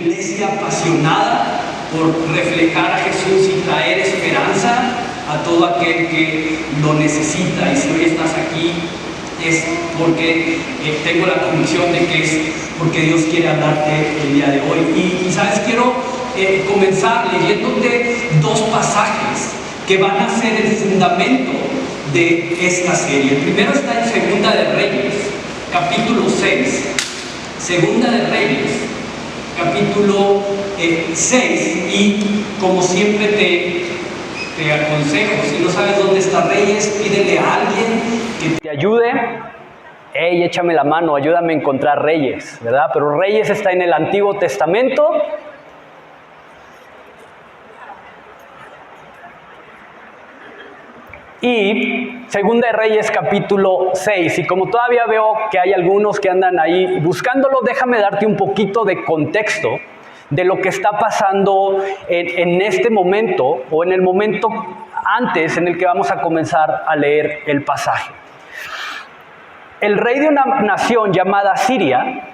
iglesia apasionada por reflejar a Jesús y traer esperanza a todo aquel que lo necesita. Y si hoy estás aquí es porque tengo la convicción de que es porque Dios quiere hablarte el día de hoy. Y sabes, quiero comenzar leyéndote dos pasajes que van a ser el fundamento de esta serie. El primero está en Segunda de Reyes, capítulo 6. Segunda de Reyes, capítulo 6. Y como siempre te aconsejo, si no sabes dónde está Reyes, pídele a alguien que te ayude. Hey, échame la mano, ayúdame a encontrar Reyes, ¿verdad? Pero Reyes está en el Antiguo Testamento. Y Segunda de Reyes capítulo 6, y como todavía veo que hay algunos que andan ahí buscándolo, déjame darte un poquito de contexto de lo que está pasando en este momento, o en el momento antes en el que vamos a comenzar a leer el pasaje. El rey de una nación llamada Siria,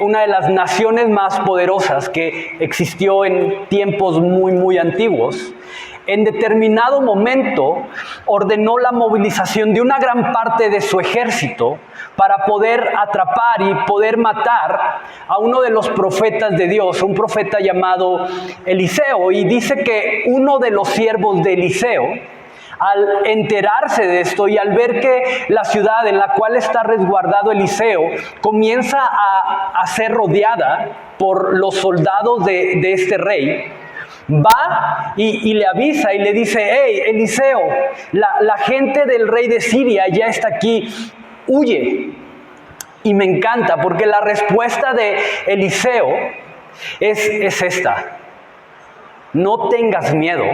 una de las naciones más poderosas que existió en tiempos muy antiguos, en determinado momento ordenó la movilización de una gran parte de su ejército para poder atrapar y poder matar a uno de los profetas de Dios, un profeta llamado Eliseo. Y dice que uno de los siervos de Eliseo, al enterarse de esto y al ver que la ciudad en la cual está resguardado Eliseo comienza a ser rodeada por los soldados de este rey, va y le avisa y le dice: hey, Eliseo, la gente del rey de Siria ya está aquí, huye. Y me encanta porque la respuesta de Eliseo es esta: no tengas miedo,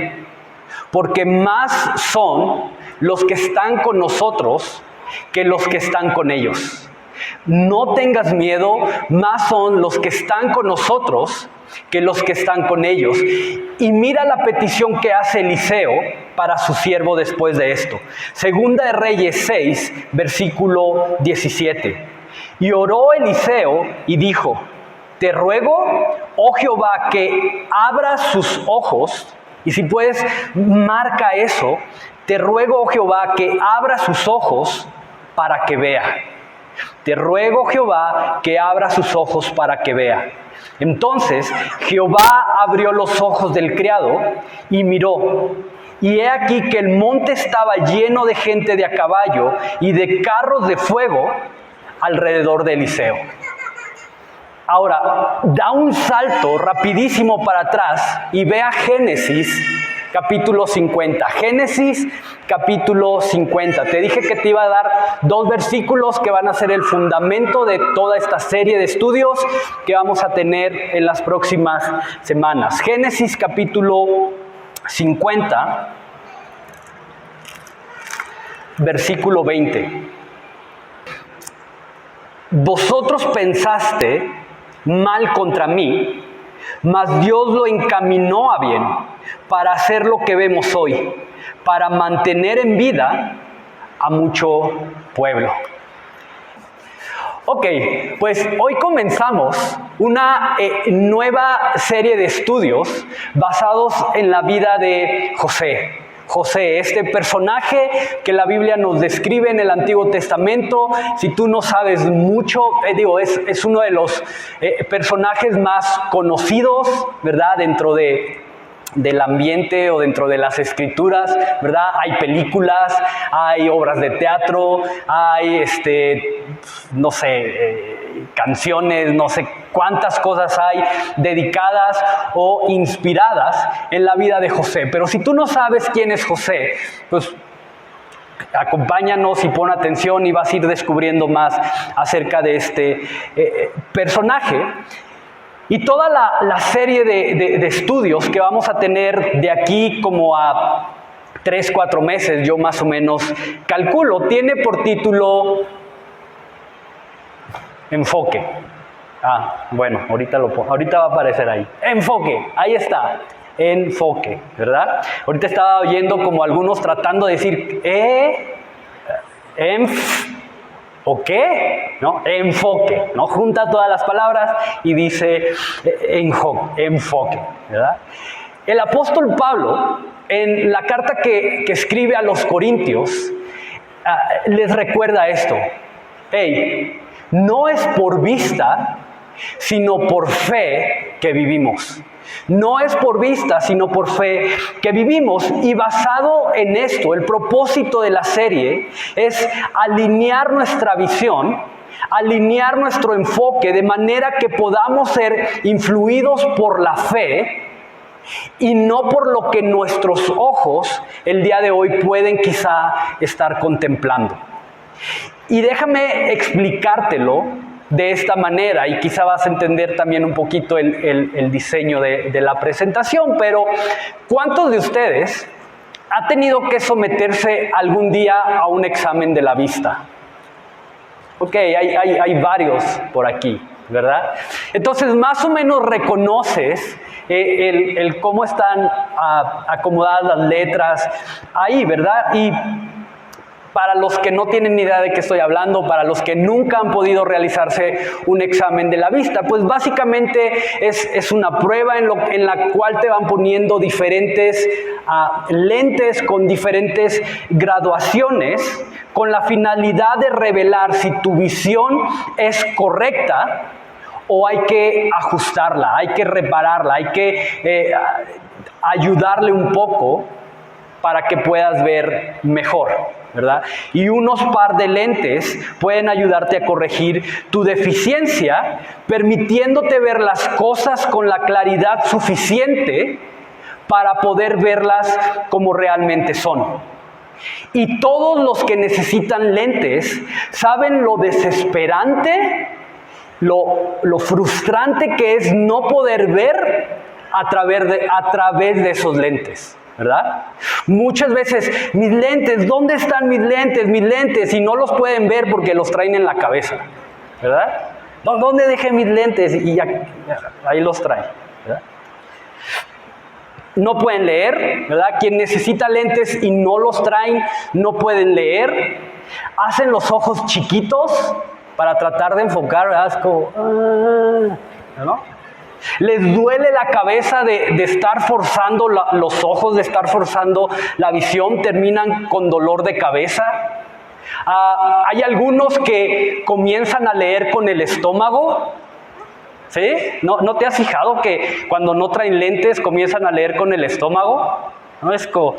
porque más son los que están con nosotros que los que están con ellos. No tengas miedo, más son los que están con nosotros que los que están con ellos. Y mira la petición que hace Eliseo para su siervo después de esto. Segunda de Reyes 6, versículo 17. Y oró Eliseo y dijo: te ruego, oh Jehová, que abra sus ojos. Y si puedes, marca eso. Te ruego, oh Jehová, que abra sus ojos para que vea. Te ruego, Jehová, que abra sus ojos para que vea. Entonces Jehová abrió los ojos del criado y miró. Y he aquí que el monte estaba lleno de gente de a caballo y de carros de fuego alrededor de Eliseo. Ahora, da un salto rapidísimo para atrás y ve a Génesis capítulo 50. Génesis capítulo 50. Te dije que te iba a dar dos versículos que van a ser el fundamento de toda esta serie de estudios que vamos a tener en las próximas semanas. Génesis capítulo 50, versículo 20. Vosotros pensaste mal contra mí, mas Dios lo encaminó a bien para hacer lo que vemos hoy, para mantener en vida a mucho pueblo. Ok, pues hoy comenzamos una nueva serie de estudios basados en la vida de José. José, este personaje que la Biblia nos describe en el Antiguo Testamento. Si tú no sabes mucho, es uno de los personajes más conocidos, ¿verdad? Dentro del ambiente o dentro de las escrituras, ¿verdad? Hay películas, hay obras de teatro, hay canciones, no sé cuántas cosas hay dedicadas o inspiradas en la vida de José. Pero si tú no sabes quién es José, pues acompáñanos y pon atención y vas a ir descubriendo más acerca de este personaje. Y toda la serie de estudios que vamos a tener de aquí como a 3-4 meses, yo más o menos calculo, tiene por título Enfoque. Bueno, ahorita va a aparecer ahí. Enfoque, ahí está. Enfoque, ¿verdad? Ahorita estaba oyendo como algunos tratando de decir ¿O qué? ¿No? Enfoque, ¿no? Junta todas las palabras y dice enfoque, ¿verdad? El apóstol Pablo, en la carta que escribe a los Corintios, les recuerda esto. Hey, no es por vista, sino por fe que vivimos. No es por vista, sino por fe que vivimos. Y basado en esto, el propósito de la serie es alinear nuestra visión, alinear nuestro enfoque de manera que podamos ser influidos por la fe y no por lo que nuestros ojos el día de hoy pueden quizá estar contemplando. Y déjame explicártelo de esta manera, y quizá vas a entender también un poquito el diseño de la presentación, pero ¿cuántos de ustedes ha tenido que someterse algún día a un examen de la vista? Ok, hay varios por aquí, ¿verdad? Entonces, más o menos reconoces el cómo están acomodadas las letras ahí, ¿verdad? Y para los que no tienen ni idea de qué estoy hablando, para los que nunca han podido realizarse un examen de la vista, pues básicamente es una prueba en la cual te van poniendo diferentes lentes con diferentes graduaciones, con la finalidad de revelar si tu visión es correcta o hay que ajustarla, hay que repararla, hay que ayudarle un poco para que puedas ver mejor, ¿verdad? Y unos par de lentes pueden ayudarte a corregir tu deficiencia, permitiéndote ver las cosas con la claridad suficiente para poder verlas como realmente son. Y todos los que necesitan lentes saben lo desesperante, lo frustrante que es no poder ver a través de esos lentes, ¿verdad? Muchas veces, mis lentes, ¿dónde están mis lentes? Mis lentes, y no los pueden ver porque los traen en la cabeza, ¿verdad? ¿Dónde dejé mis lentes? Y ya, ahí los traen, ¿verdad? No pueden leer, ¿verdad? Quien necesita lentes y no los traen, no pueden leer. Hacen los ojos chiquitos para tratar de enfocar, ¿verdad? Es como, ¿no? Les duele la cabeza de estar forzando los ojos, de estar forzando la visión, terminan con dolor de cabeza. Hay algunos que comienzan a leer con el estómago, ¿sí? ¿No te has fijado que cuando no traen lentes comienzan a leer con el estómago? ¿No? Es como,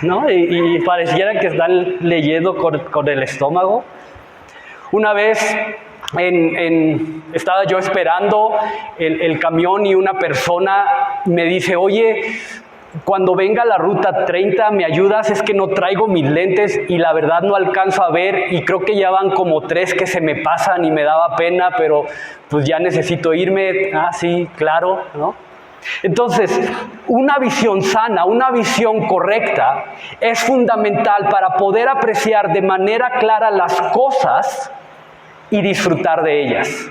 ¿no? Y pareciera que están leyendo con el estómago. Una vez estaba yo esperando el camión y una persona me dice, oye, cuando venga la ruta 30, ¿me ayudas? Es que no traigo mis lentes y la verdad no alcanzo a ver y creo que ya van como 3 que se me pasan y me daba pena, pero pues ya necesito irme. Ah, sí, claro, ¿no? Entonces, una visión sana, una visión correcta es fundamental para poder apreciar de manera clara las cosas y disfrutar de ellas.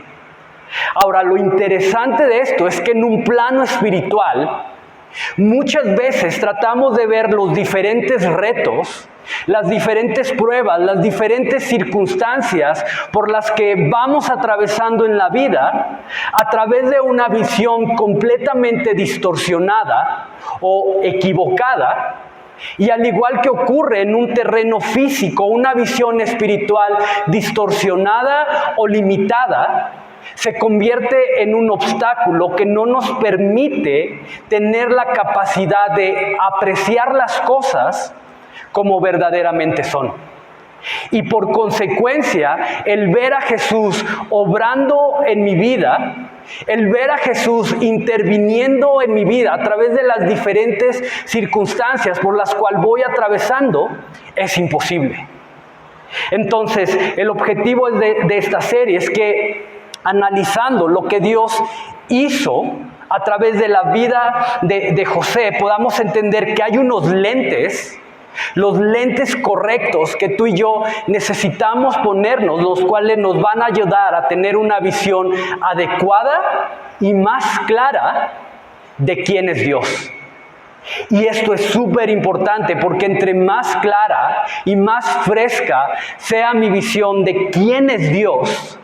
Ahora, lo interesante de esto es que en un plano espiritual, muchas veces tratamos de ver los diferentes retos, las diferentes pruebas, las diferentes circunstancias por las que vamos atravesando en la vida a través de una visión completamente distorsionada o equivocada. Y al igual que ocurre en un terreno físico, una visión espiritual distorsionada o limitada se convierte en un obstáculo que no nos permite tener la capacidad de apreciar las cosas como verdaderamente son. Y por consecuencia, el ver a Jesús obrando en mi vida, el ver a Jesús interviniendo en mi vida a través de las diferentes circunstancias por las cuales voy atravesando, es imposible. Entonces, el objetivo de esta serie es que, analizando lo que Dios hizo a través de la vida de José, podamos entender que hay unos lentes, los lentes correctos que tú y yo necesitamos ponernos, los cuales nos van a ayudar a tener una visión adecuada y más clara de quién es Dios. Y esto es súper importante porque entre más clara y más fresca sea mi visión de quién es Dios,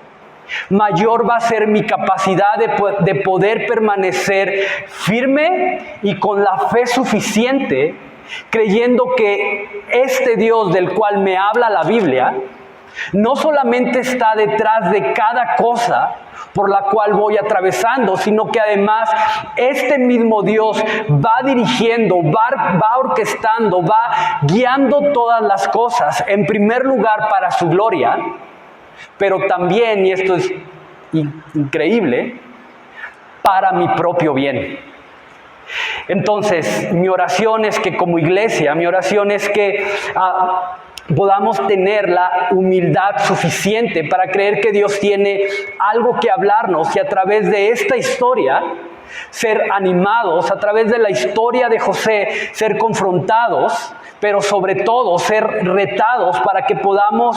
mayor va a ser mi capacidad de poder permanecer firme y con la fe suficiente, creyendo que este Dios del cual me habla la Biblia, no solamente está detrás de cada cosa por la cual voy atravesando, sino que además este mismo Dios va dirigiendo, va orquestando, va guiando todas las cosas, en primer lugar para su gloria, pero también, y esto es increíble, para mi propio bien. Entonces, mi oración es que como iglesia, mi oración es que podamos tener la humildad suficiente para creer que Dios tiene algo que hablarnos y a través de esta historia ser animados, a través de la historia de José ser confrontados, pero sobre todo ser retados para que podamos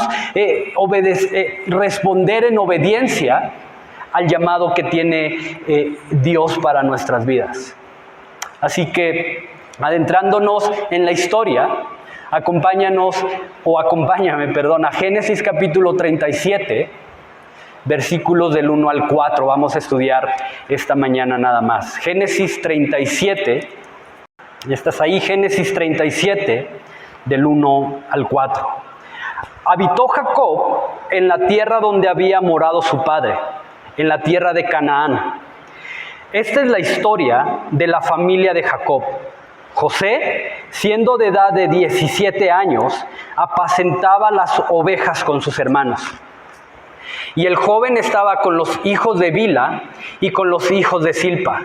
responder en obediencia al llamado que tiene Dios para nuestras vidas. Así que, adentrándonos en la historia, acompáñame, a Génesis capítulo 37, versículos del 1 al 4. Vamos a estudiar esta mañana nada más. Génesis 37, ¿ya estás ahí? Génesis 37, del 1 al 4. Habitó Jacob en la tierra donde había morado su padre, en la tierra de Canaán. Esta es la historia de la familia de Jacob. José, siendo de edad de 17 años, apacentaba las ovejas con sus hermanos. Y el joven estaba con los hijos de Bilha y con los hijos de Silpa,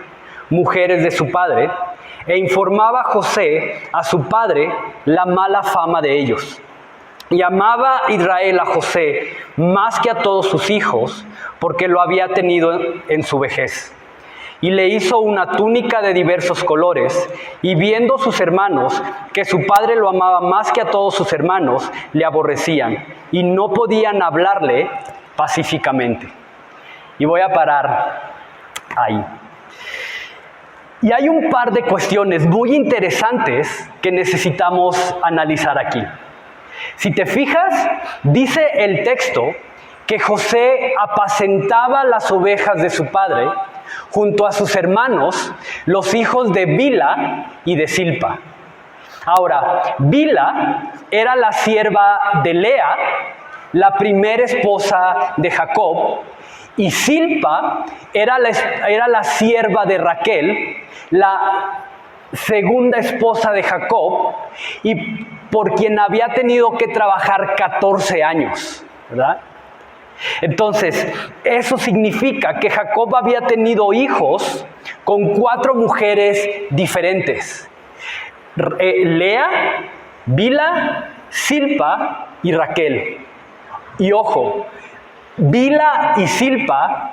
mujeres de su padre, e informaba José a su padre la mala fama de ellos. Y amaba Israel a José más que a todos sus hijos, porque lo había tenido en su vejez. Y le hizo una túnica de diversos colores, y viendo sus hermanos que su padre lo amaba más que a todos sus hermanos, le aborrecían, y no podían hablarle pacíficamente. Y voy a parar ahí. Y hay un par de cuestiones muy interesantes que necesitamos analizar aquí. Si te fijas, dice el texto que José apacentaba las ovejas de su padre junto a sus hermanos, los hijos de Bilha y de Silpa. Ahora, Bilha era la sierva de Lea, la primera esposa de Jacob, y Silpa era la sierva de Raquel, la segunda esposa de Jacob, y por quien había tenido que trabajar 14 años, ¿verdad? Entonces, eso significa que Jacob había tenido hijos con 4 mujeres diferentes. Lea, Bilha, Silpa y Raquel. Y ojo, Bilha y Silpa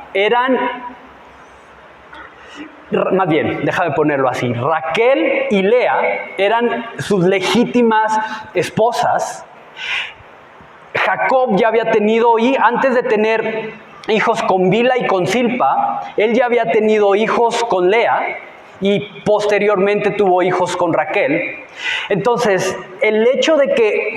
más bien, déjame ponerlo así, Raquel y Lea eran sus legítimas esposas. Jacob ya había tenido, antes de tener hijos con Bilha y con Silpa, él ya había tenido hijos con Lea y posteriormente tuvo hijos con Raquel. Entonces, el hecho de que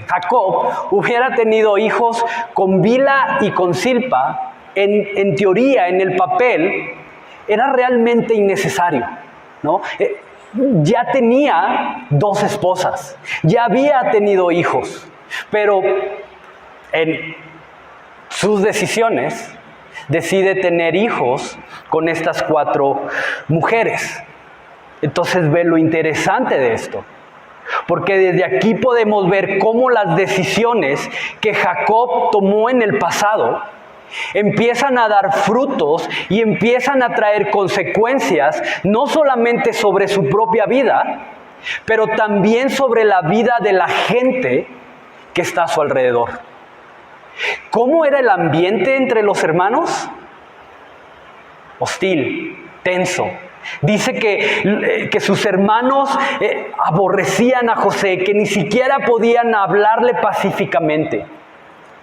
Jacob hubiera tenido hijos con Bilha y con Silpa, en teoría, en el papel, era realmente innecesario, ¿no? Ya tenía 2 esposas, ya había tenido hijos, pero en sus decisiones decide tener hijos con estas 4 mujeres. Entonces ve lo interesante de esto, porque desde aquí podemos ver cómo las decisiones que Jacob tomó en el pasado empiezan a dar frutos y empiezan a traer consecuencias, no solamente sobre su propia vida, pero también sobre la vida de la gente que está a su alrededor. ¿Cómo era el ambiente entre los hermanos? Hostil, tenso. Dice que sus hermanos aborrecían a José, que ni siquiera podían hablarle pacíficamente.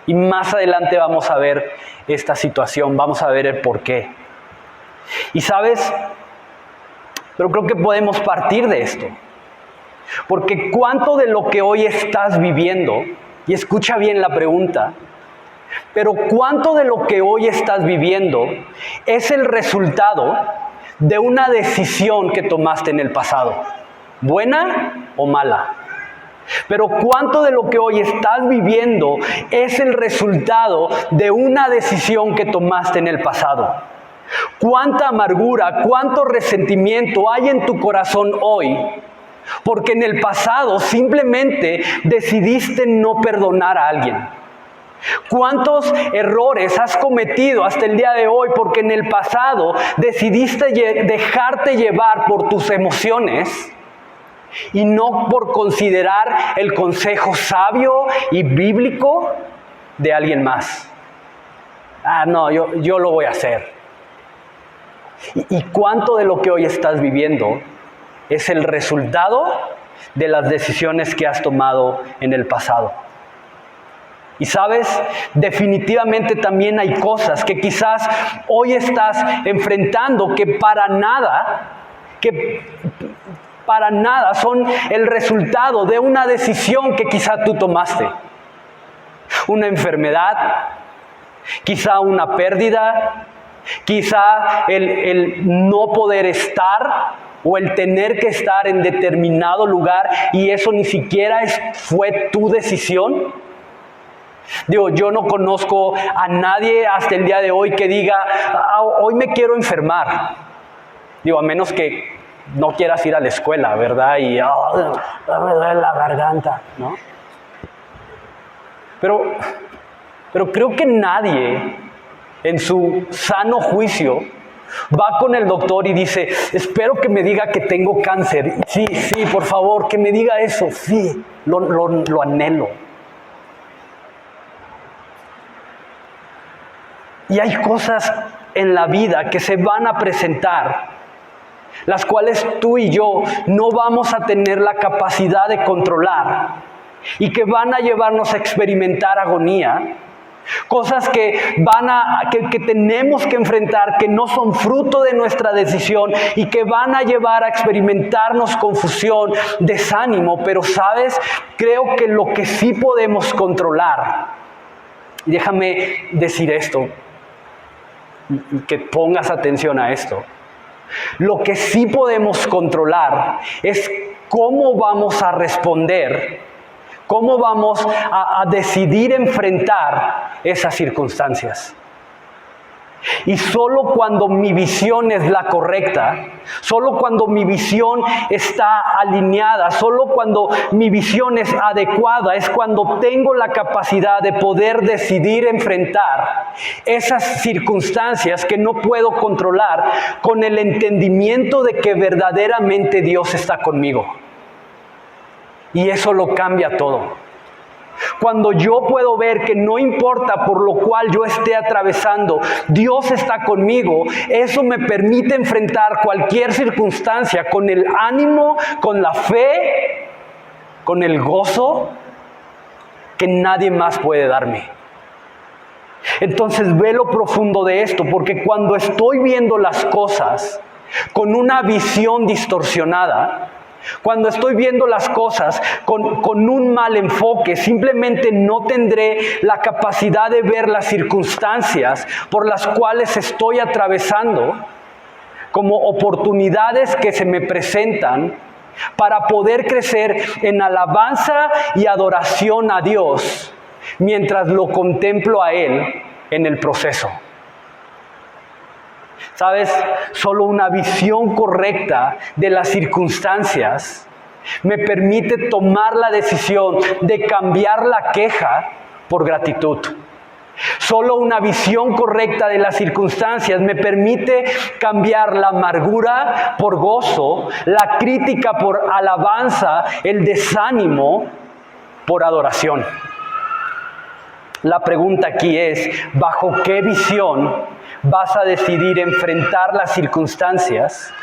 Y más adelante vamos a ver esta situación, vamos a ver el porqué. Y sabes, Pero creo que podemos partir de esto. Porque cuánto de lo que hoy estás viviendo, y escucha bien la pregunta, pero cuánto de lo que hoy estás viviendo es el resultado de una decisión que tomaste en el pasado, buena o mala. Pero cuánto de lo que hoy estás viviendo es el resultado de una decisión que tomaste en el pasado. Cuánta amargura, cuánto resentimiento hay en tu corazón hoy, porque en el pasado simplemente decidiste no perdonar a alguien. ¿Cuántos errores has cometido hasta el día de hoy porque en el pasado decidiste dejarte llevar por tus emociones y no por considerar el consejo sabio y bíblico de alguien más? No, yo lo voy a hacer. ¿Y cuánto de lo que hoy estás viviendo es el resultado de las decisiones que has tomado en el pasado? Y sabes, definitivamente también hay cosas que quizás hoy estás enfrentando que para nada son el resultado de una decisión que quizá tú tomaste. Una enfermedad, quizá una pérdida, quizá el no poder estar o el tener que estar en determinado lugar y eso ni siquiera fue tu decisión. Digo, yo no conozco a nadie hasta el día de hoy que diga, hoy me quiero enfermar. Digo, a menos que no quieras ir a la escuela, ¿verdad? Y me duele la garganta, ¿no? Pero creo que nadie en su sano juicio va con el doctor y dice, espero que me diga que tengo cáncer. Sí, por favor, que me diga eso. Sí, lo anhelo. Y hay cosas en la vida que se van a presentar, las cuales tú y yo no vamos a tener la capacidad de controlar y que van a llevarnos a experimentar agonía. Cosas que tenemos que enfrentar, que no son fruto de nuestra decisión y que van a llevar a experimentarnos confusión, desánimo. Pero ¿sabes? Creo que lo que sí podemos controlar, y déjame decir esto, y que pongas atención a esto, lo que sí podemos controlar es cómo vamos a responder, cómo vamos a decidir enfrentar esas circunstancias. Y solo cuando mi visión es la correcta, solo cuando mi visión está alineada, solo cuando mi visión es adecuada, es cuando tengo la capacidad de poder decidir enfrentar esas circunstancias que no puedo controlar con el entendimiento de que verdaderamente Dios está conmigo. Y eso lo cambia todo. Cuando yo puedo ver que no importa por lo cual yo esté atravesando, Dios está conmigo, eso me permite enfrentar cualquier circunstancia con el ánimo, con la fe, con el gozo que nadie más puede darme. Entonces ve lo profundo de esto, porque cuando estoy viendo las cosas con una visión distorsionada, cuando estoy viendo las cosas con un mal enfoque, simplemente no tendré la capacidad de ver las circunstancias por las cuales estoy atravesando como oportunidades que se me presentan para poder crecer en alabanza y adoración a Dios mientras lo contemplo a Él en el proceso. ¿Sabes? Solo una visión correcta de las circunstancias me permite tomar la decisión de cambiar la queja por gratitud. Solo una visión correcta de las circunstancias me permite cambiar la amargura por gozo, la crítica por alabanza, el desánimo por adoración. La pregunta aquí es, ¿bajo qué visión vas a decidir enfrentar las circunstancias?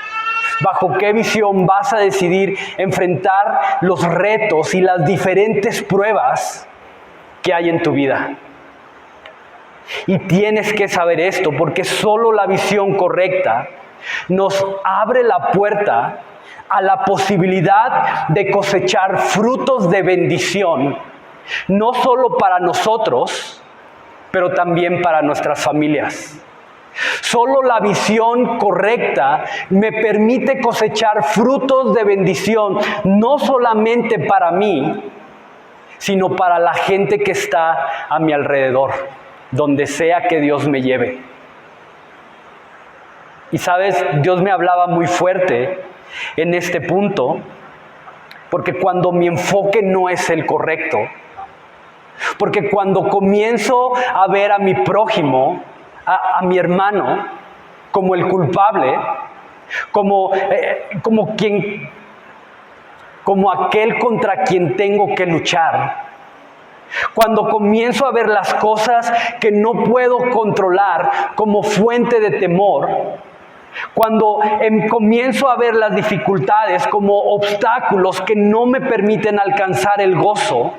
¿Bajo qué visión vas a decidir enfrentar los retos y las diferentes pruebas que hay en tu vida? Y tienes que saber esto, porque solo la visión correcta nos abre la puerta a la posibilidad de cosechar frutos de bendición, no solo para nosotros, pero también para nuestras familias. Solo la visión correcta me permite cosechar frutos de bendición, no solamente para mí, sino para la gente que está a mi alrededor, donde sea que Dios me lleve. Y sabes, Dios me hablaba muy fuerte en este punto, porque cuando mi enfoque no es el correcto, porque cuando comienzo a ver a mi prójimo, a mi hermano, como el culpable, como aquel contra quien tengo que luchar, cuando comienzo a ver las cosas que no puedo controlar como fuente de temor, cuando comienzo a ver las dificultades como obstáculos que no me permiten alcanzar el gozo,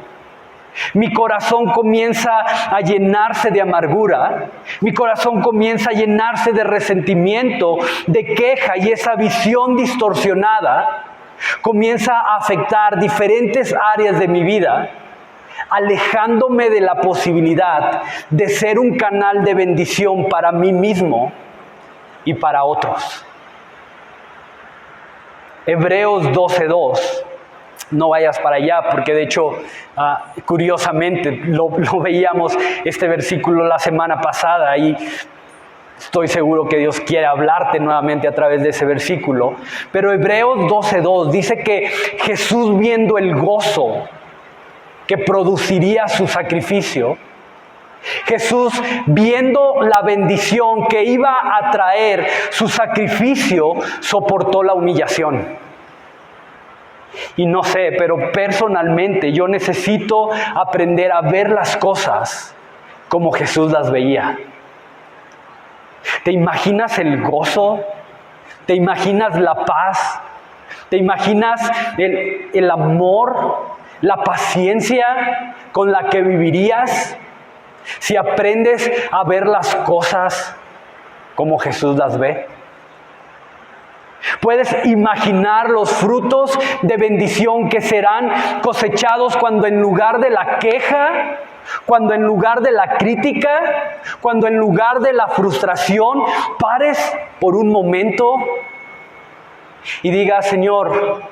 mi corazón comienza a llenarse de amargura, mi corazón comienza a llenarse de resentimiento, de queja, y esa visión distorsionada comienza a afectar diferentes áreas de mi vida, alejándome de la posibilidad de ser un canal de bendición para mí mismo y para otros. Hebreos 12:2. No vayas para allá, porque de hecho, curiosamente, lo veíamos este versículo la semana pasada y estoy seguro que Dios quiere hablarte nuevamente a través de ese versículo. Pero Hebreos 12:2 dice que Jesús, viendo el gozo que produciría su sacrificio, Jesús, viendo la bendición que iba a traer su sacrificio, soportó la humillación. Y no sé, pero personalmente yo necesito aprender a ver las cosas como Jesús las veía. ¿Te imaginas el gozo? ¿Te imaginas la paz? ¿Te imaginas el amor, la paciencia con la que vivirías si aprendes a ver las cosas como Jesús las ve? Puedes imaginar los frutos de bendición que serán cosechados cuando en lugar de la queja, cuando en lugar de la crítica, cuando en lugar de la frustración, pares por un momento y digas: Señor,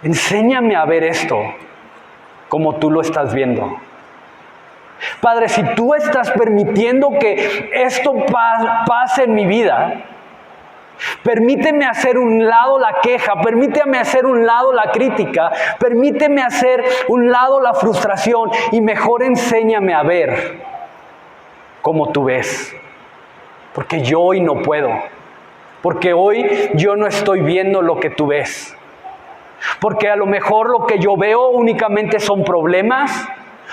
enséñame a ver esto como tú lo estás viendo. Padre, si tú estás permitiendo que esto pase en mi vida, permíteme hacer un lado la queja, permíteme hacer un lado la crítica, permíteme hacer un lado la frustración y mejor enséñame a ver como tú ves. Porque yo hoy no puedo, porque hoy yo no estoy viendo lo que tú ves, porque a lo mejor lo que yo veo únicamente son problemas,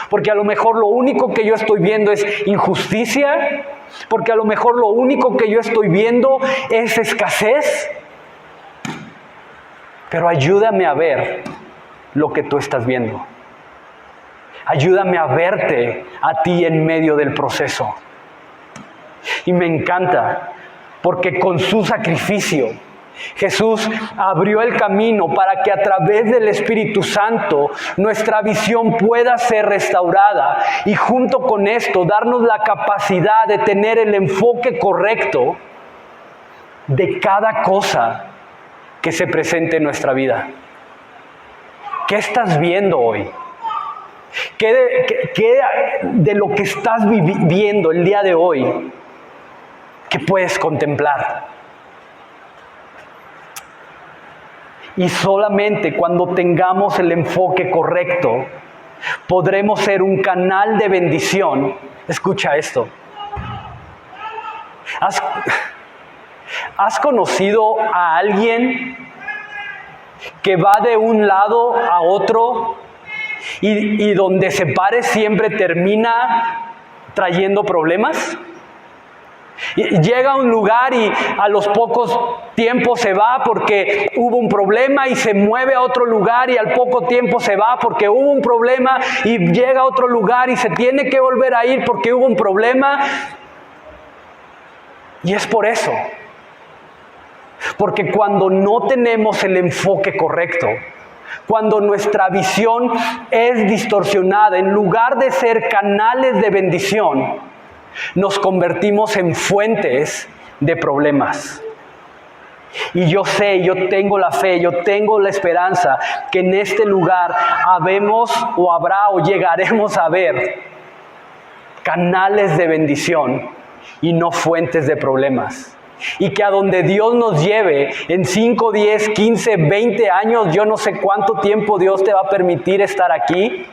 porque a lo mejor lo único que yo estoy viendo es injusticia, porque a lo mejor lo único que yo estoy viendo es escasez. Pero ayúdame a ver lo que tú estás viendo. Ayúdame a verte a ti en medio del proceso. Y me encanta, porque con su sacrificio Jesús abrió el camino para que a través del Espíritu Santo nuestra visión pueda ser restaurada y junto con esto darnos la capacidad de tener el enfoque correcto de cada cosa que se presente en nuestra vida. ¿Qué estás viendo hoy? ¿Qué de lo que estás viviendo el día de hoy que puedes contemplar? Y solamente cuando tengamos el enfoque correcto, podremos ser un canal de bendición. Escucha esto. ¿Has conocido a alguien que va de un lado a otro y donde se pare siempre termina trayendo problemas? Llega a un lugar y a los pocos tiempos se va porque hubo un problema y se mueve a otro lugar y al poco tiempo se va porque hubo un problema y llega a otro lugar y se tiene que volver a ir porque hubo un problema. Y es por eso Porque cuando no tenemos el enfoque correcto, cuando nuestra visión es distorsionada, en lugar de ser canales de bendición, nos convertimos en fuentes de problemas. Y yo sé, yo tengo la fe, yo tengo la esperanza que en este lugar habrá o llegaremos a ver canales de bendición y no fuentes de problemas. Y que a donde Dios nos lleve en 5, 10, 15, 20 años, yo no sé cuánto tiempo Dios te va a permitir estar aquí,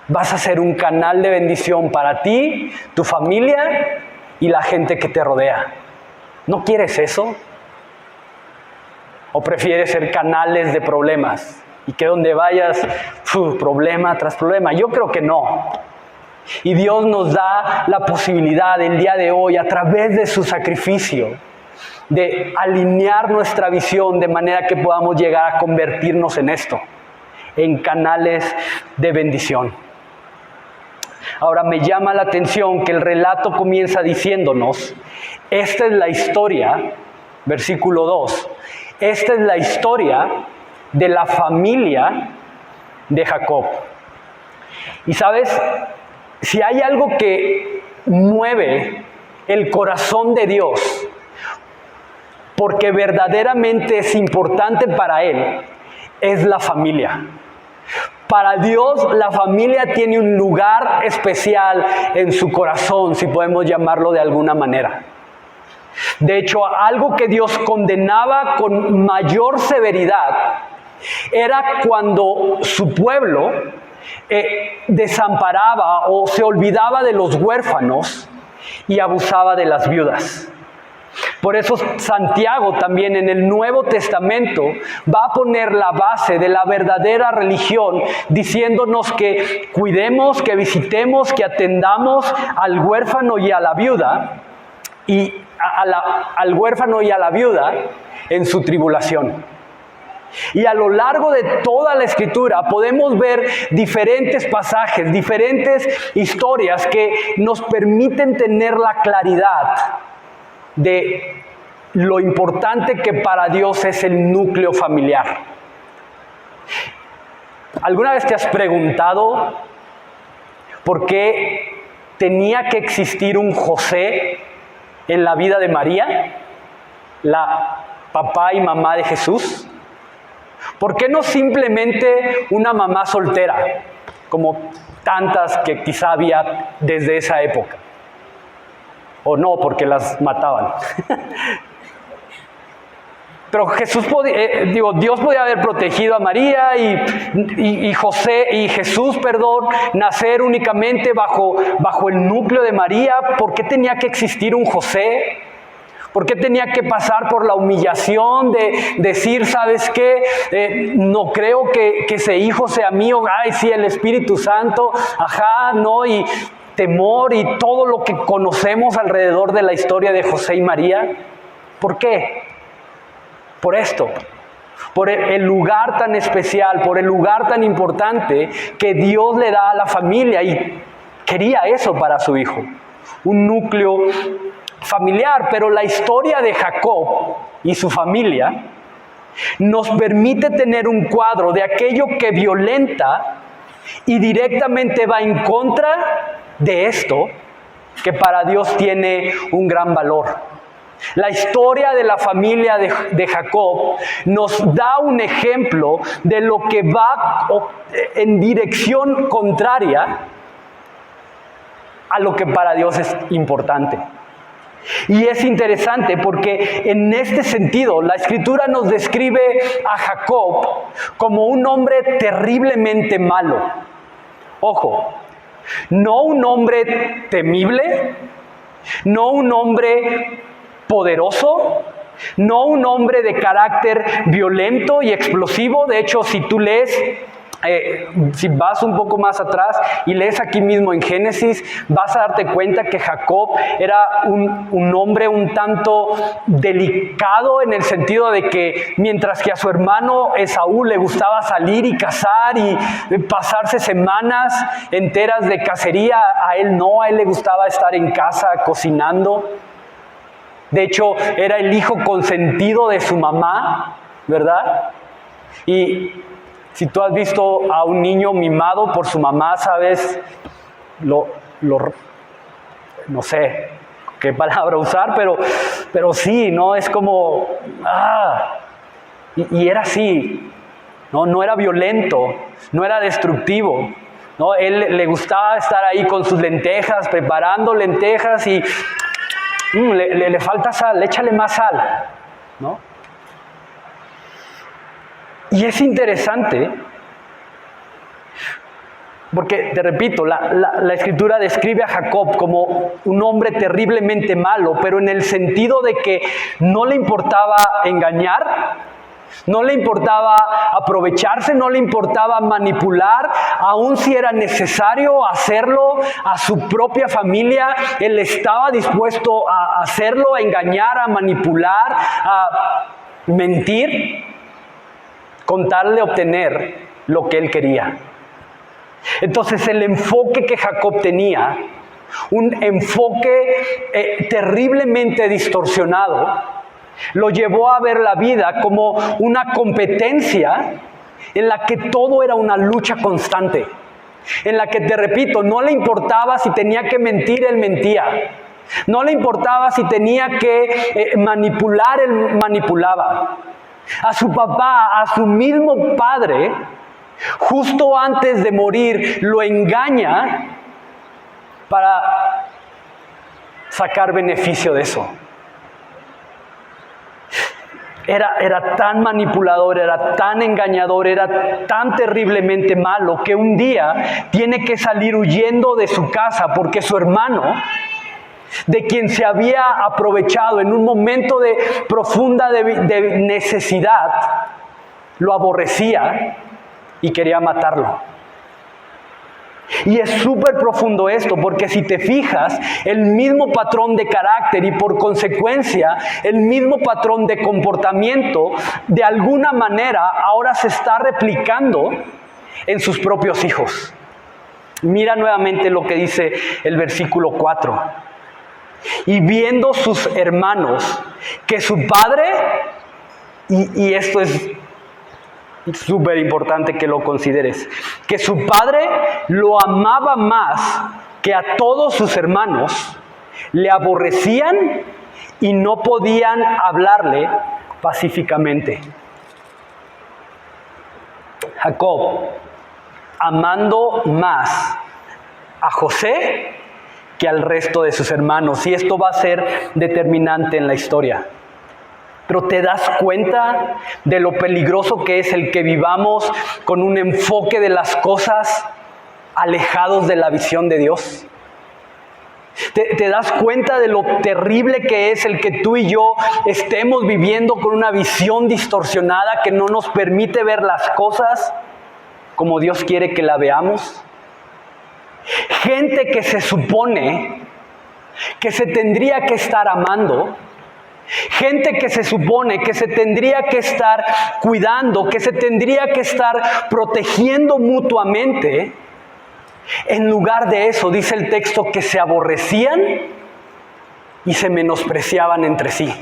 vas a ser un canal de bendición para ti, tu familia y la gente que te rodea. ¿No quieres eso? ¿O prefieres ser canales de problemas? Y que donde vayas, problema tras problema. Yo creo que no. Y Dios nos da la posibilidad el día de hoy, a través de su sacrificio, de alinear nuestra visión de manera que podamos llegar a convertirnos en esto, en canales de bendición. Ahora me llama la atención que el relato comienza diciéndonos, esta es la historia, versículo 2, esta es la historia de la familia de Jacob. Y sabes, si hay algo que mueve el corazón de Dios, porque verdaderamente es importante para Él, es la familia. Para Dios, la familia tiene un lugar especial en su corazón, si podemos llamarlo de alguna manera. De hecho, algo que Dios condenaba con mayor severidad era cuando su pueblo desamparaba o se olvidaba de los huérfanos y abusaba de las viudas. Por eso Santiago también en el Nuevo Testamento va a poner la base de la verdadera religión, diciéndonos que cuidemos, que visitemos, que atendamos al huérfano y a la viuda, y al huérfano y a la viuda en su tribulación. Y a lo largo de toda la Escritura podemos ver diferentes pasajes, diferentes historias que nos permiten tener la claridad de lo importante que para Dios es el núcleo familiar. ¿Alguna vez te has preguntado por qué tenía que existir un José en la vida de María, la papá y mamá de Jesús? ¿Por qué no simplemente una mamá soltera, como tantas que quizá había desde esa época? O no, porque las mataban. Pero Dios podía haber protegido a María y Jesús, nacer únicamente bajo el núcleo de María. ¿Por qué tenía que existir un José? ¿Por qué tenía que pasar por la humillación de decir, ¿sabes qué? No creo que ese hijo sea mío. Ay, sí, el Espíritu Santo. Ajá, no, y temor y todo lo que conocemos alrededor de la historia de José y María. ¿Por qué? Por esto, por el lugar tan especial, por el lugar tan importante que Dios le da a la familia, y quería eso para su hijo, un núcleo familiar. Pero la historia de Jacob y su familia nos permite tener un cuadro de aquello que violenta y directamente va en contra de esto que para Dios tiene un gran valor. La historia de la familia de Jacob nos da un ejemplo de lo que va en dirección contraria a lo que para Dios es importante. Y es interesante porque en este sentido la Escritura nos describe a Jacob como un hombre terriblemente malo. Ojo, no un hombre temible, no un hombre poderoso, no un hombre de carácter violento y explosivo. De hecho, si tú lees, si vas un poco más atrás y lees aquí mismo en Génesis, vas a darte cuenta que Jacob era un hombre un tanto delicado, en el sentido de que mientras que a su hermano Esaú le gustaba salir y cazar y pasarse semanas enteras de cacería, a él no, a él le gustaba estar en casa cocinando. De hecho, era el hijo consentido de su mamá, ¿verdad? Y si tú has visto a un niño mimado por su mamá, sabes, no sé qué palabra usar, pero sí, ¿no? Es como, y era así, ¿no? No era violento, no era destructivo, ¿no? Él le gustaba estar ahí con sus lentejas, preparando lentejas y le falta sal, échale más sal, ¿no? Y es interesante, porque, te repito, la Escritura describe a Jacob como un hombre terriblemente malo, pero en el sentido de que no le importaba engañar, no le importaba aprovecharse, no le importaba manipular, aun si era necesario hacerlo a su propia familia, él estaba dispuesto a hacerlo, a engañar, a manipular, a mentir, con tal de obtener lo que él quería. Entonces el enfoque que Jacob tenía, un enfoque terriblemente distorsionado, lo llevó a ver la vida como una competencia en la que todo era una lucha constante, en la que, te repito, no le importaba si tenía que mentir, él mentía. No le importaba si tenía que manipular, él manipulaba. A su papá, a su mismo padre, justo antes de morir, lo engaña para sacar beneficio de eso. Era tan manipulador, era tan engañador, era tan terriblemente malo que un día tiene que salir huyendo de su casa porque su hermano, de quien se había aprovechado en un momento de profunda de necesidad, lo aborrecía y quería matarlo. Y es súper profundo esto, porque si te fijas, el mismo patrón de carácter y por consecuencia el mismo patrón de comportamiento, de alguna manera ahora se está replicando en sus propios hijos. Mira nuevamente lo que dice el versículo 4. Y viendo sus hermanos que su padre, y esto es súper importante que lo consideres, que su padre lo amaba más que a todos sus hermanos, le aborrecían y no podían hablarle pacíficamente. Jacob, amando más a José que al resto de sus hermanos, y esto va a ser determinante en la historia. Pero ¿te das cuenta de lo peligroso que es el que vivamos con un enfoque de las cosas alejados de la visión de Dios? ¿Te das cuenta de lo terrible que es el que tú y yo estemos viviendo con una visión distorsionada que no nos permite ver las cosas como Dios quiere que la veamos? Gente que se supone que se tendría que estar amando, gente que se supone que se tendría que estar cuidando, que se tendría que estar protegiendo mutuamente, en lugar de eso, dice el texto, que se aborrecían y se menospreciaban entre sí.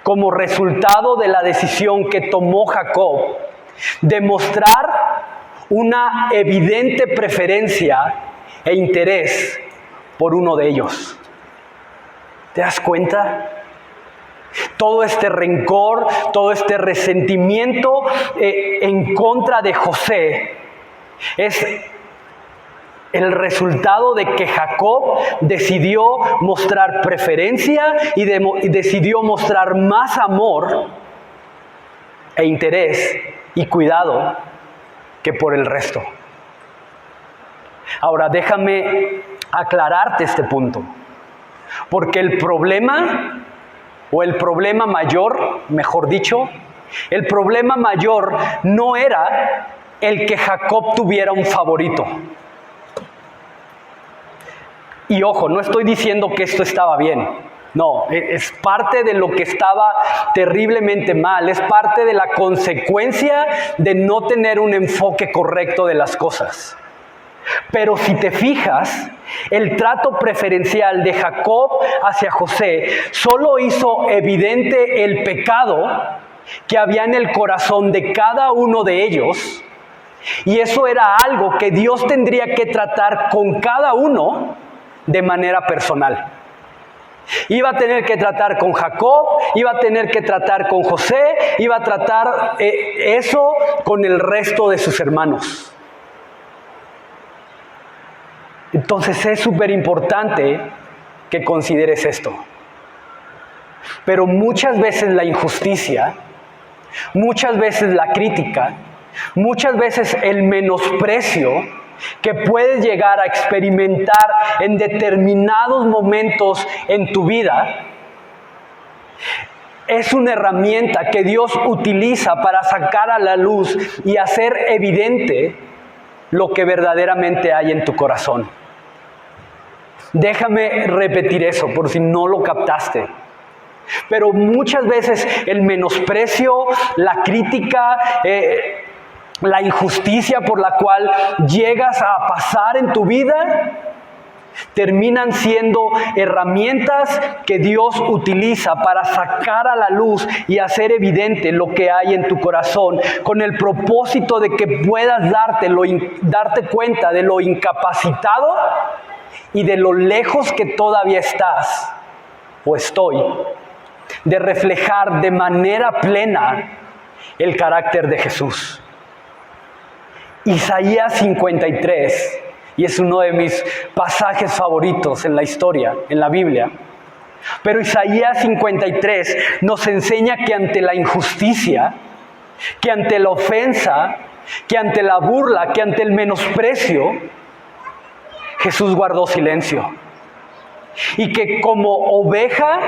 Como resultado de la decisión que tomó Jacob de mostrar una evidente preferencia e interés por uno de ellos. ¿Te das cuenta? Todo este rencor, todo este resentimiento en contra de José es el resultado de que Jacob decidió mostrar preferencia y decidió mostrar más amor e interés y cuidado que por el resto. Ahora déjame aclararte este punto. Porque el problema, o el problema mayor, mejor dicho, el problema mayor no era el que Jacob tuviera un favorito. Y ojo, no estoy diciendo que esto estaba bien. No, es parte de lo que estaba terriblemente mal, es parte de la consecuencia de no tener un enfoque correcto de las cosas. Pero si te fijas, el trato preferencial de Jacob hacia José solo hizo evidente el pecado que había en el corazón de cada uno de ellos, y eso era algo que Dios tendría que tratar con cada uno de manera personal. Iba a tener que tratar con Jacob, iba a tener que tratar con José, iba a tratar eso con el resto de sus hermanos. Entonces es súper importante que consideres esto. Pero muchas veces la injusticia, muchas veces la crítica, muchas veces el menosprecio que puedes llegar a experimentar en determinados momentos en tu vida, es una herramienta que Dios utiliza para sacar a la luz y hacer evidente lo que verdaderamente hay en tu corazón. Déjame repetir eso por si no lo captaste. Pero muchas veces el menosprecio, la crítica, la injusticia por la cual llegas a pasar en tu vida, terminan siendo herramientas que Dios utiliza para sacar a la luz y hacer evidente lo que hay en tu corazón, con el propósito de que puedas darte cuenta de lo incapacitado y de lo lejos que todavía estás o estoy de reflejar de manera plena el carácter de Jesús. Isaías 53, y es uno de mis pasajes favoritos en la historia, en la Biblia. Pero Isaías 53 nos enseña que ante la injusticia, que ante la ofensa, que ante la burla, que ante el menosprecio, Jesús guardó silencio. Y que como oveja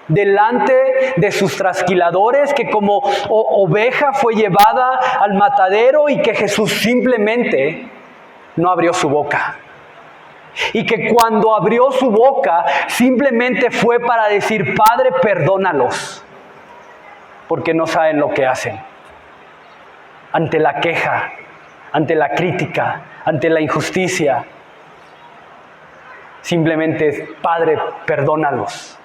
delante de sus trasquiladores, que como oveja fue llevada al matadero y que Jesús simplemente no abrió su boca. Y que cuando abrió su boca simplemente fue para decir: Padre, perdónalos, porque no saben lo que hacen. Ante la queja, ante la crítica, ante la injusticia, simplemente: Padre, perdónalos.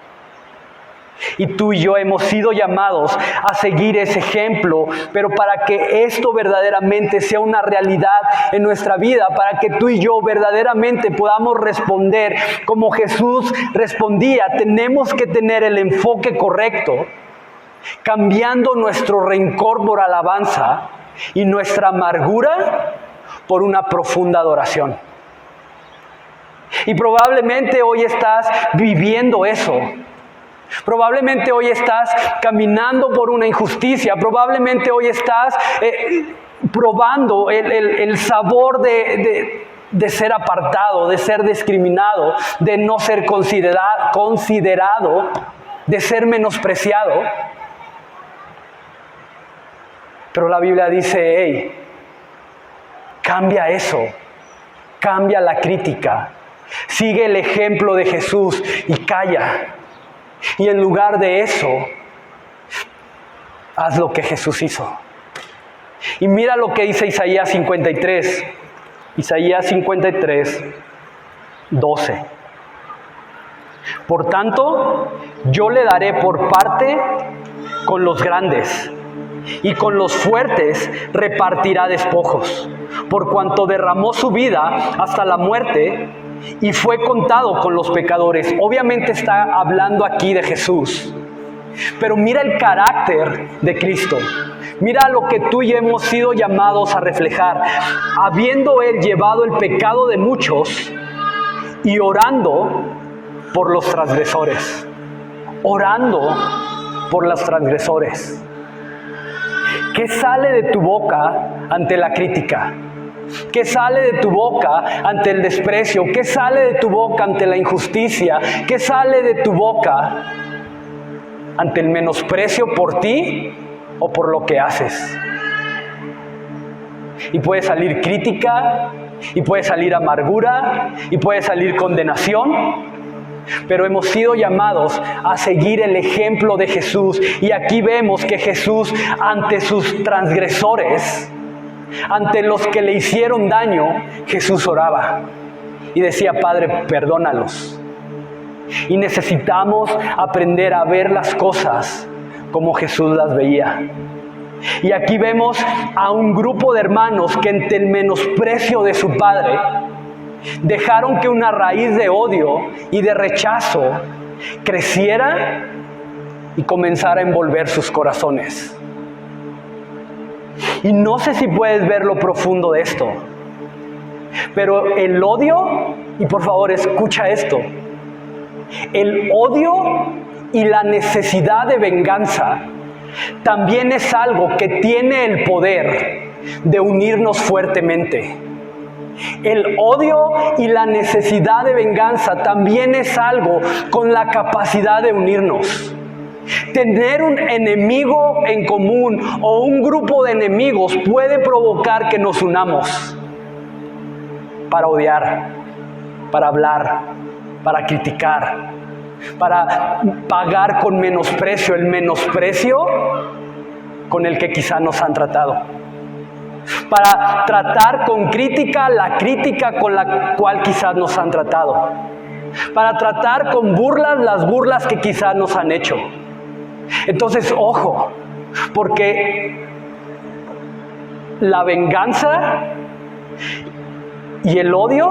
Y tú y yo hemos sido llamados a seguir ese ejemplo, pero para que esto verdaderamente sea una realidad en nuestra vida, para que tú y yo verdaderamente podamos responder como Jesús respondía, tenemos que tener el enfoque correcto, cambiando nuestro rencor por alabanza y nuestra amargura por una profunda adoración. Y probablemente hoy estás viviendo eso. Probablemente hoy estás caminando por una injusticia. Probablemente hoy estás probando el sabor de ser apartado, de ser discriminado, de no ser considerado, de ser menospreciado. Pero la Biblia dice: hey, cambia eso, cambia la crítica, sigue el ejemplo de Jesús y calla. Y en lugar de eso, haz lo que Jesús hizo. Y mira lo que dice Isaías 53. Isaías 53, 12. Por tanto, yo le daré por parte con los grandes, y con los fuertes repartirá despojos, por cuanto derramó su vida hasta la muerte y fue contado con los pecadores. Obviamente está hablando aquí de Jesús, pero mira el carácter de Cristo. Mira lo que tú y yo hemos sido llamados a reflejar, habiendo Él llevado el pecado de muchos y orando por los transgresores. Orando por los transgresores. ¿Qué sale de tu boca ante la crítica? ¿Qué sale de tu boca ante el desprecio? ¿Qué sale de tu boca ante la injusticia? ¿Qué sale de tu boca ante el menosprecio por ti o por lo que haces? Y puede salir crítica, y puede salir amargura, y puede salir condenación. Pero hemos sido llamados a seguir el ejemplo de Jesús. Y aquí vemos que Jesús ante sus transgresores ante los que le hicieron daño, Jesús oraba y decía: Padre, perdónalos. Y necesitamos aprender a ver las cosas como Jesús las veía. Y aquí vemos a un grupo de hermanos que ante el menosprecio de su padre dejaron que una raíz de odio y de rechazo creciera y comenzara a envolver sus corazones. Y no sé si puedes ver lo profundo de esto, pero el odio, y por favor escucha esto, el odio y la necesidad de venganza también es algo que tiene el poder de unirnos fuertemente. El odio y la necesidad de venganza también es algo con la capacidad de unirnos. Tener un enemigo en común o un grupo de enemigos puede provocar que nos unamos para odiar, para hablar, para criticar, para pagar con menosprecio el menosprecio con el que quizá nos han tratado, para tratar con crítica la crítica con la cual quizás nos han tratado, para tratar con burlas las burlas que quizás nos han hecho. Entonces, ojo, porque la venganza y el odio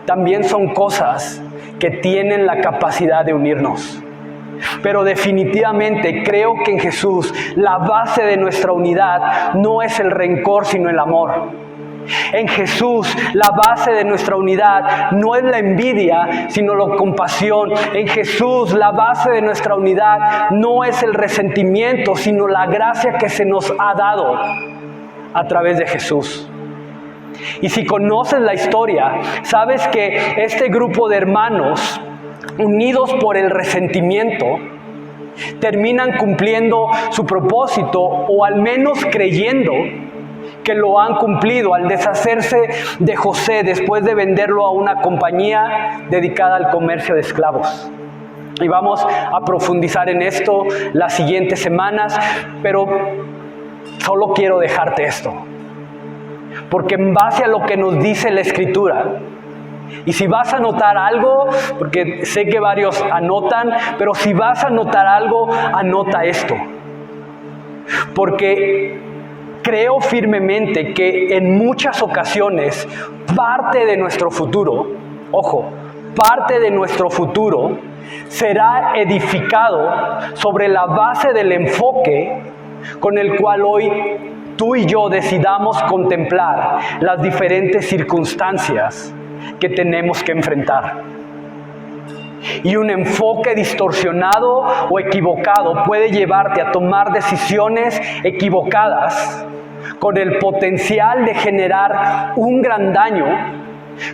también son cosas que tienen la capacidad de unirnos. Pero definitivamente creo que en Jesús la base de nuestra unidad no es el rencor, sino el amor. En Jesús la base de nuestra unidad no es la envidia, sino la compasión. En Jesús la base de nuestra unidad no es el resentimiento, sino la gracia que se nos ha dado a través de Jesús. Y si conoces la historia, sabes que este grupo de hermanos, unidos por el resentimiento, terminan cumpliendo su propósito, o al menos creyendo que lo han cumplido al deshacerse de José después de venderlo a una compañía dedicada al comercio de esclavos. Y vamos a profundizar en esto las siguientes semanas, pero solo quiero dejarte esto. Porque en base a lo que nos dice la Escritura, y si vas a anotar algo, porque sé que varios anotan, pero si vas a anotar algo, anota esto. Porque creo firmemente que en muchas ocasiones parte de nuestro futuro, ojo, parte de nuestro futuro será edificado sobre la base del enfoque con el cual hoy tú y yo decidamos contemplar las diferentes circunstancias que tenemos que enfrentar. Y un enfoque distorsionado o equivocado puede llevarte a tomar decisiones equivocadas con el potencial de generar un gran daño,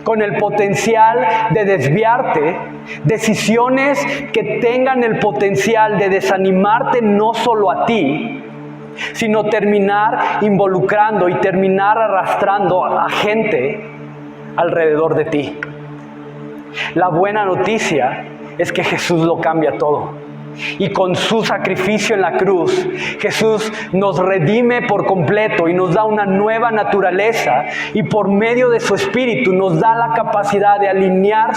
con el potencial de desviarte, decisiones que tengan el potencial de desanimarte no solo a ti, sino terminar involucrando y terminar arrastrando a gente alrededor de ti. La buena noticia es que Jesús lo cambia todo. Y con su sacrificio en la cruz, Jesús nos redime por completo y nos da una nueva naturaleza. Y por medio de su Espíritu nos da la capacidad de alinear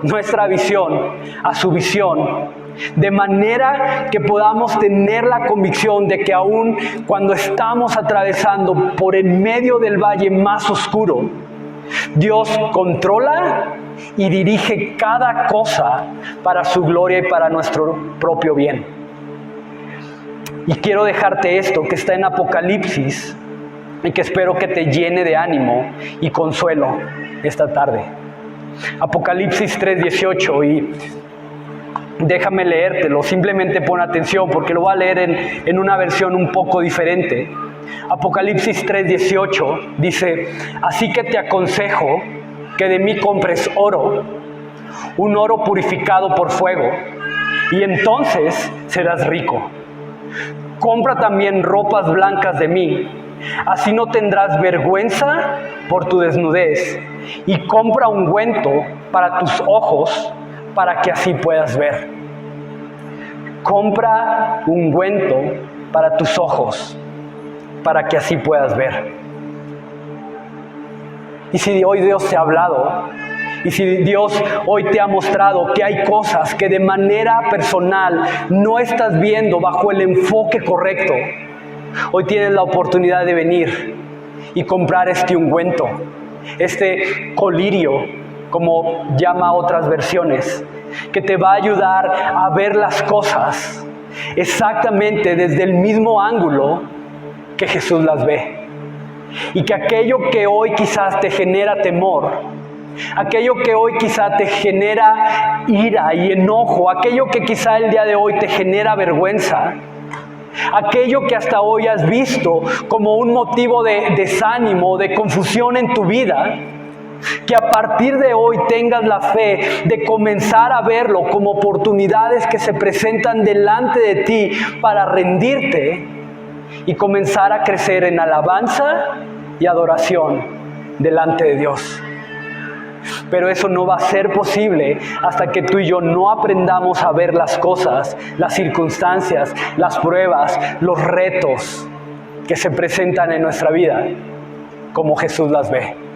nuestra visión a su visión. De manera que podamos tener la convicción de que aún cuando estamos atravesando por en medio del valle más oscuro, Dios controla y dirige cada cosa para su gloria y para nuestro propio bien. Y quiero dejarte esto que está en Apocalipsis y que espero que te llene de ánimo y consuelo esta tarde. Apocalipsis 3:18, y déjame leértelo, simplemente pon atención porque lo voy a leer en una versión un poco diferente. Apocalipsis 3:18 dice: así que te aconsejo que de mí compres oro, un oro purificado por fuego, y entonces serás rico. Compra también ropas blancas de mí, así no tendrás vergüenza por tu desnudez, y compra ungüento para tus ojos, para que así puedas ver. Compra ungüento para tus ojos. para que así puedas ver. Y si hoy Dios te ha hablado, y si Dios hoy te ha mostrado que hay cosas que de manera personal no estás viendo bajo el enfoque correcto, hoy tienes la oportunidad de venir y comprar este ungüento, este colirio, como llama otras versiones, que te va a ayudar a ver las cosas exactamente desde el mismo ángulo que Jesús las ve. Y que aquello que hoy quizás te genera temor, aquello que hoy quizás te genera ira y enojo, aquello que quizá el día de hoy te genera vergüenza, aquello que hasta hoy has visto como un motivo de desánimo, de confusión en tu vida, que a partir de hoy tengas la fe de comenzar a verlo como oportunidades que se presentan delante de ti para rendirte y comenzar a crecer en alabanza y adoración delante de Dios. Pero eso no va a ser posible hasta que tú y yo no aprendamos a ver las cosas, las circunstancias, las pruebas, los retos que se presentan en nuestra vida como Jesús las ve.